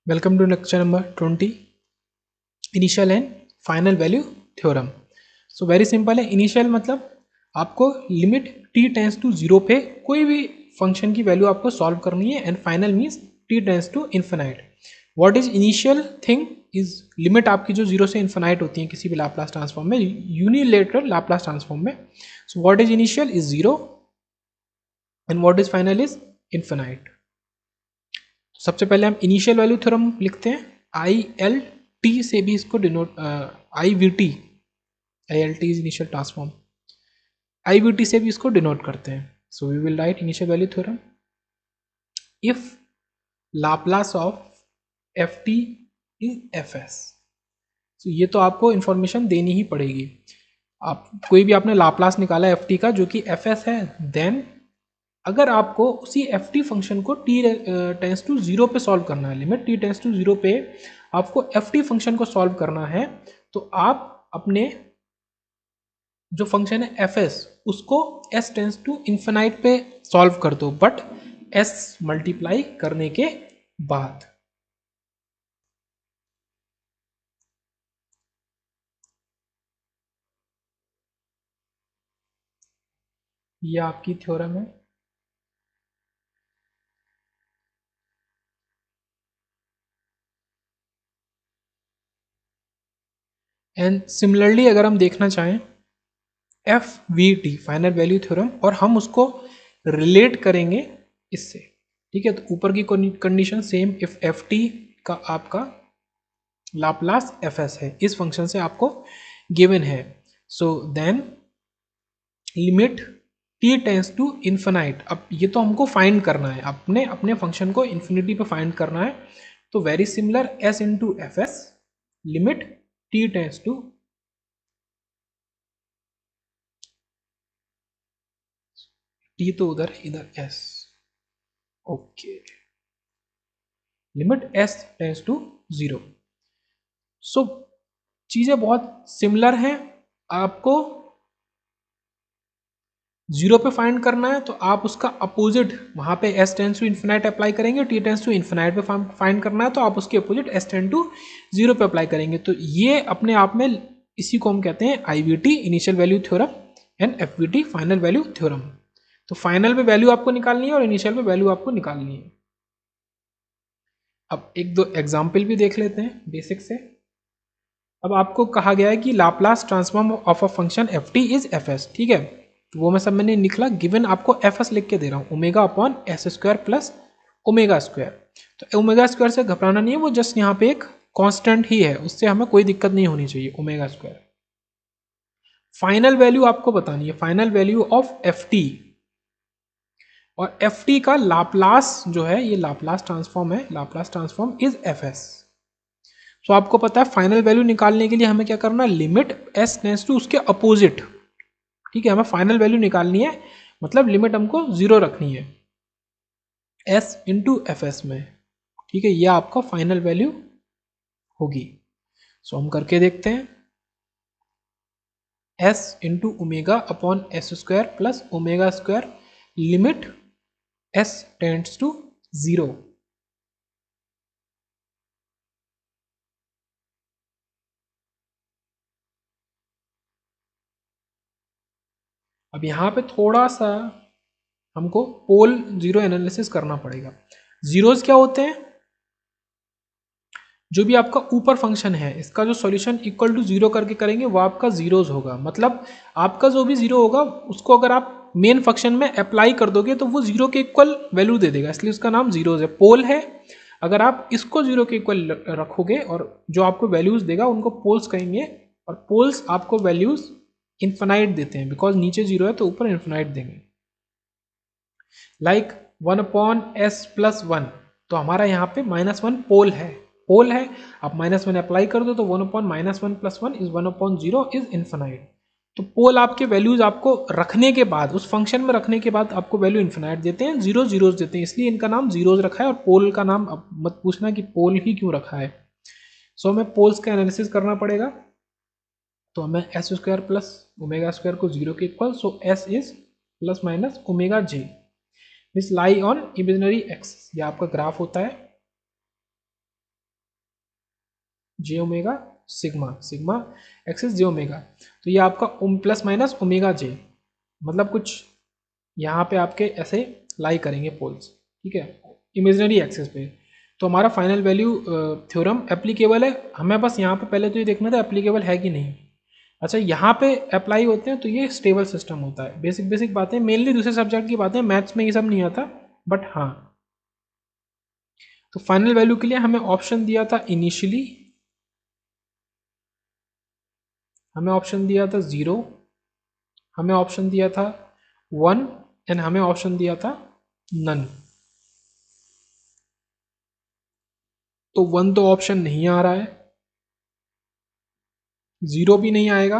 Welcome to lecture number 20 initial and final value theorem. So very simple है। Initial मतलब आपको limit t tends to zero पे कोई भी फंक्शन की वैल्यू आपको सॉल्व करनी है and final means t tends to infinite. What is initial thing is limit आपकी जो जीरो से इन्फिनाइट होती है किसी भी लाप्लास ट्रांसफॉर्म में, यूनिलेटरल लाप्लास ट्रांसफॉर्म में। So what is initial is zero and what is final is infinite. सबसे पहले हम इनिशियल वैल्यू थ्योरम लिखते हैं। आई एल टी से भी इसको denote, I V T, I L T is initial transform, I V T से भी इसको डिनोट करते हैं। So we will write initial value theorem if Laplace of F T is F S. So ये तो आपको इंफॉर्मेशन देनी ही पड़ेगी। आप कोई भी आपने लाप्लास निकाला एफ टी का जो कि एफ एस है, देन अगर आपको उसी एफ टी फंक्शन को t टेंस टू जीरो पे सॉल्व करना है, limit t tends to zero पे आपको एफ टी फंक्शन को सॉल्व करना है, तो आप अपने जो फंक्शन है एफ एस उसको s टेंस टू इन्फिनाइट पे सॉल्व कर दो, बट s मल्टीप्लाई करने के बाद। ये आपकी थ्योरम है। एंड सिमिलरली अगर हम देखना चाहें F V T final value theorem, और हम उसको रिलेट करेंगे इससे, ठीक है। तो ऊपर की condition same, if F T का आपका लाप्लास एफ एस है, इस फंक्शन से आपको गिवन है, so then limit T tends to infinite. अब ये तो हमको फाइंड करना है, अपने अपने फंक्शन को इन्फिनिटी पे फाइंड करना है। तो very similar S into F S limit T tends to, T तो उधर इधर S, okay, limit S tends to zero. So चीजें बहुत सिमिलर हैं। आपको जीरो पे फाइंड करना है तो आप उसका अपोजिट वहां पे s tends to infinite apply करेंगे, टी टेंस टू इन्फिनाइट पे फाइंड करना है तो आप उसके opposite s tends to zero पे अप्लाई करेंगे। तो ये अपने आप में, इसी को हम कहते हैं I V T initial value theorem and F V T final value theorem. तो फाइनल पे वैल्यू आपको निकालनी है और इनिशियल पे वैल्यू आपको निकालनी है। अब एक दो एग्जाम्पल भी देख लेते हैं बेसिक से। अब आपको कहा गया है कि Laplace transform of a function F T is F S, ठीक है। तो वो मैं सब मैंने निकला, गिवन आपको एफ एस लिख के दे रहा हूँ, omega upon s square plus omega square. तो ओमेगा स्क्वायर से घबराना नहीं है, वो जस्ट यहाँ पे एक कांस्टेंट ही है, उससे हमें कोई दिक्कत नहीं होनी चाहिए, ओमेगा स्क्वायर। फाइनल वैल्यू आपको बतानी है, final value of F T, और एफ टी का लाप्लास जो है, ये लाप्लास ट्रांसफॉर्म है, Laplace transform is F S. तो आपको पता है फाइनल वैल्यू निकालने के लिए हमें क्या करना है, लिमिट एस टेंड्स टू उसके अपोजिट, ठीक है। हमें फाइनल वैल्यू निकालनी है, मतलब लिमिट हमको जीरो रखनी है एस इंटू एफ एस में, ठीक है। यह आपका फाइनल वैल्यू होगी। सो हम करके देखते हैं, s into omega upon s square plus omega square limit s tends to zero. अब यहाँ पे थोड़ा सा हमको पोल जीरो एनालिसिस करना पड़ेगा। जीरोस क्या होते हैं, जो भी आपका ऊपर फंक्शन है इसका जो सॉल्यूशन इक्वल टू जीरो करके करेंगे वो आपका जीरोस होगा। मतलब आपका जो भी जीरो होगा उसको अगर आप मेन फंक्शन में अप्लाई कर दोगे तो वो जीरो के इक्वल वैल्यू दे देगा, इसलिए उसका नाम जीरोस है, पोल है। अगर आप इसको जीरो के इक्वल रखोगे और जो आपको वैल्यूज देगा उनको पोल्स कहेंगे, और पोल्स आपको वैल्यूज इन्फिनाइट देते हैं, बिकॉज नीचे जीरो है तो ऊपर इन्फिनाइट देंगे। Like one upon S plus one, तो हमारा यहाँ पे माइनस वन पोल है, पोल है। आप माइनस वन अप्लाई कर दो तो one upon minus one plus one is one upon zero is infinite. तो पोल आपके वैल्यूज आपको रखने के बाद, उस फंक्शन में रखने के बाद आपको वैल्यू इन्फिनाइट देते हैं, जीरो जीरोज देते हैं, इसलिए इनका नाम जीरोज रखा है। और पोल का नाम अब मत पूछना कि पोल ही क्यों रखा है। सो हमें पोल्स का एनालिसिस करना पड़ेगा। तो हमें S square plus omega square को जीरो के equal, so S is plus minus omega J, this lie on imaginary axis, ये आपका ग्राफ होता है। J omega sigma, sigma X is J omega. तो ये आपका प्लस माइनस ओमेगा जे, मतलब कुछ यहाँ पे आपके ऐसे लाई करेंगे पोल्स, ठीक है, इमेजिनरी एक्सिस पे। तो हमारा फाइनल वैल्यू थ्योरम एप्लीकेबल है। हमें बस यहाँ पे पहले तो ये देखना था एप्लीकेबल है कि नहीं। अच्छा, यहाँ पे अप्लाई होते हैं तो ये स्टेबल सिस्टम होता है। बेसिक बेसिक बातें, मेनली दूसरे सब्जेक्ट की बातें, मैथ्स में ये सब नहीं आता, बट हाँ। तो फाइनल वैल्यू के लिए हमें ऑप्शन दिया था इनिशियली, हमें ऑप्शन दिया था 0, हमें ऑप्शन दिया था 1 एंड हमें ऑप्शन दिया था नन। तो 1 तो ऑप्शन नहीं आ रहा है, 0 भी नहीं आएगा।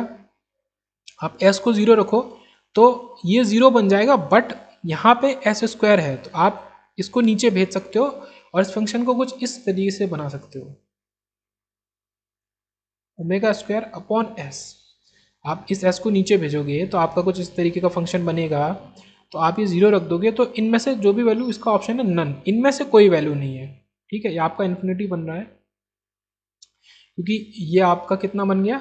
आप s को 0 रखो तो ये 0 बन जाएगा, बट यहाँ पे s स्क्वायर है तो आप इसको नीचे भेज सकते हो और इस फंक्शन को कुछ इस तरीके से बना सकते हो, ओमेगा स्क्वायर अपॉन s। आप इस s को नीचे भेजोगे तो आपका कुछ इस तरीके का फंक्शन बनेगा। तो आप ये 0 रख दोगे तो इनमें से जो भी वैल्यू, इसका ऑप्शन है नन, इनमें से कोई वैल्यू नहीं है, ठीक है। ये आपका इन्फिनिटी बन रहा है, क्योंकि ये आपका कितना बन गया,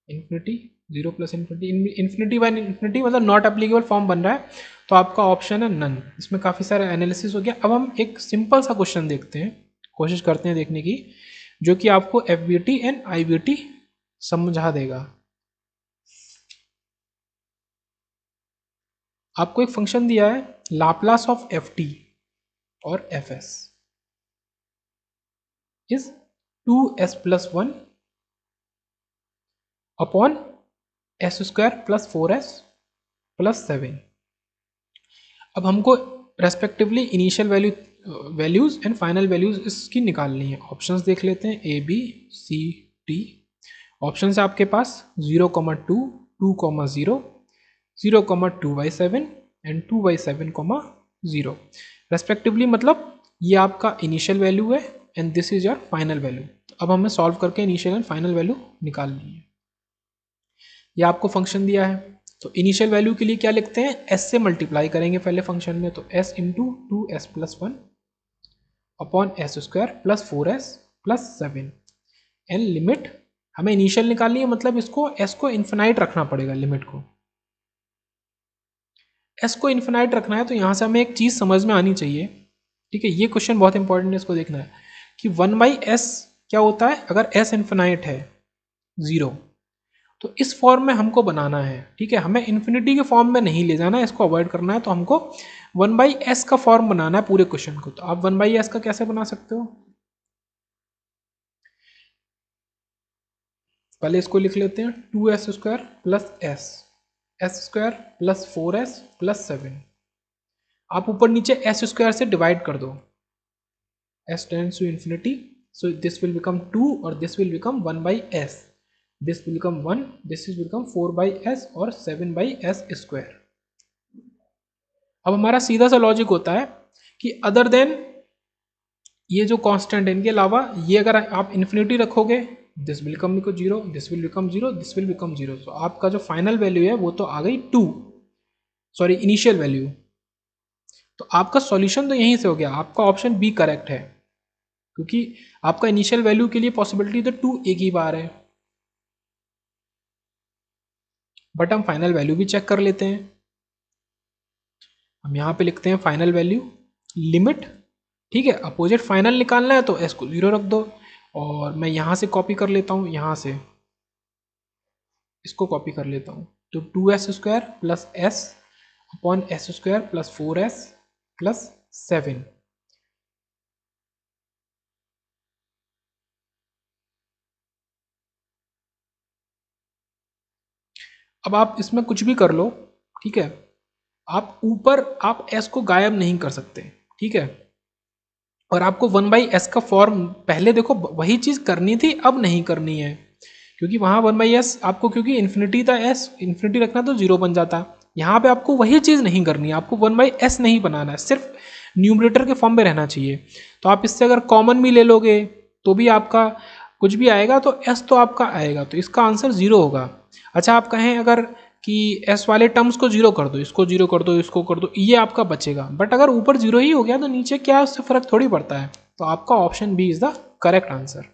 infinity, 0 plus infinity, infinity by infinity मतलब नॉट एप्लीकेबल फॉर्म बन रहा है। तो आपका ऑप्शन है नन। इसमें काफ़ी सारा एनालिसिस हो गया। अब हम एक सिंपल सा क्वेश्चन देखते हैं, कोशिश करते हैं देखने की, जो कि आपको FBT एंड IBT समझा देगा। आपको एक फंक्शन दिया है लाप्लास ऑफ FT और FS is 2s+1 upon s² plus 4s+7। अब हमको respectively initial values and final values इसकी निकालनी है। ऑप्शंस देख लेते हैं, A B C D। Option है आपके पास 0,2, 2,0, 0,2/7 एंड 2/7,0 रेस्पेक्टिवली। मतलब ये आपका इनिशियल वैल्यू है and this is your final value. अब हमें सॉल्व करके इनिशियल एंड फाइनल वैल्यू निकालनी है। ये आपको फंक्शन दिया है तो इनिशियल वैल्यू के लिए क्या लिखते हैं, s से मल्टीप्लाई करेंगे पहले फंक्शन में, तो s into 2s+1 upon s² plus 4s+7 and limit हमें इनिशियल निकालनी है, मतलब इसको s को इन्फिनाइट रखना पड़ेगा। लिमिट को s को इन्फिनाइट रखना है तो यहाँ से हमें एक चीज़ समझ में आनी चाहिए, ठीक है। ये क्वेश्चन बहुत इंपॉर्टेंट है, इसको देखना है कि 1/s क्या होता है। अगर s इन्फिनाइट है 0 तो इस फॉर्म में हमको बनाना है, ठीक है। हमें इन्फिनिटी के फॉर्म में नहीं ले जाना है, इसको अवॉइड करना है। तो हमको 1/s का फॉर्म बनाना है पूरे क्वेश्चन को। तो आप 1/s का कैसे बना सकते हो, पहले इसको लिख लेते हैं 2s² plus s² plus 4s+7। आप ऊपर नीचे s² से डिवाइड कर दो, s tends to infinity, so this will become 2 और this will become 1/s, this will become 1, this will become 4/s और 7/s²। अब हमारा सीधा सा लॉजिक होता है कि अदर देन ये जो कांस्टेंट है इनके अलावा ये अगर आप इन्फिनिटी रखोगे this will become 0, this will become 0, this will become 0। तो आपका जो फाइनल वैल्यू है वो तो आ गई 2, सॉरी इनिशियल वैल्यू। तो आपका सॉल्यूशन तो यहीं से हो गया, आपका ऑप्शन बी करेक्ट है, क्योंकि आपका इनिशियल वैल्यू के लिए पॉसिबिलिटी तो 2 एक ही बार है। बट हम फाइनल वैल्यू भी चेक कर लेते हैं। हम यहाँ पे लिखते हैं फाइनल वैल्यू लिमिट, ठीक है। अपोजिट फाइनल निकालना है तो s को 0 रख दो, और मैं यहाँ से कॉपी कर लेता हूँ, यहाँ से इसको कॉपी कर लेता हूँ। तो 2s² plus s upon s² plus 4s+7। अब आप इसमें कुछ भी कर लो, ठीक है। आप ऊपर आप s को गायब नहीं कर सकते, ठीक है। और आपको 1/s का फॉर्म पहले देखो, वही चीज़ करनी थी, अब नहीं करनी है, क्योंकि वहाँ 1/s आपको, क्योंकि इन्फिनिटी था s, इन्फिनिटी रखना तो 0 बन जाता। यहाँ पे आपको वही चीज़ नहीं करनी है, आपको 1/s नहीं बनाना है, सिर्फ न्यूमरेटर के फॉर्म में रहना चाहिए। तो आप इससे अगर कॉमन भी ले लोगे तो भी आपका कुछ भी आएगा, तो s तो आपका आएगा, तो इसका आंसर 0 होगा। अच्छा, आप कहें अगर कि s वाले टर्म्स को 0 कर दो, इसको 0 कर दो, इसको कर दो, ये आपका बचेगा। बट अगर ऊपर 0 ही हो गया तो नीचे क्या, उससे फर्क थोड़ी पड़ता है। तो आपका option B is the correct answer.